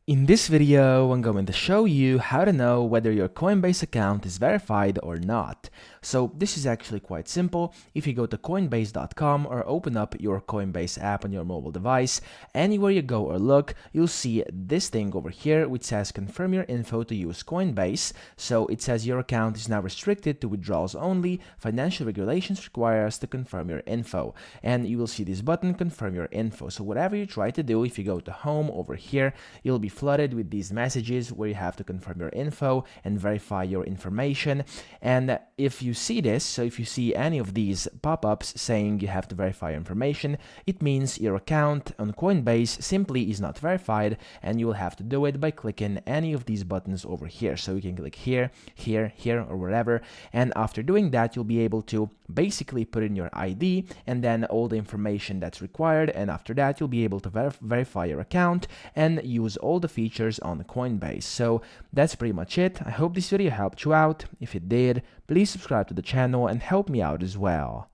In this video, I'm going to show you how to know whether your Coinbase account is verified or not. So this is actually quite simple. If you go to coinbase.com or open up your Coinbase app on your mobile device, anywhere you go or look, you'll see this thing over here which says confirm your info to use Coinbase. So it says your account is now restricted to withdrawals only. Financial regulations require us to confirm your info. And you will see this button, confirm your info. So whatever you try to do, if you go to home over here, you'll be flooded with these messages where you have to confirm your info and verify your information. And if you see this, so if you see any of these pop-ups saying you have to verify your information, it means your account on Coinbase simply is not verified, and you will have to do it by clicking any of these buttons over here. So you can click here, here, here, or wherever, and after doing that, you'll be able to basically put in your ID and then all the information that's required, and after that, you'll be able to verify your account and use all the features on Coinbase. So that's pretty much it. I hope this video helped you out. If it did, please subscribe to the channel and help me out as well.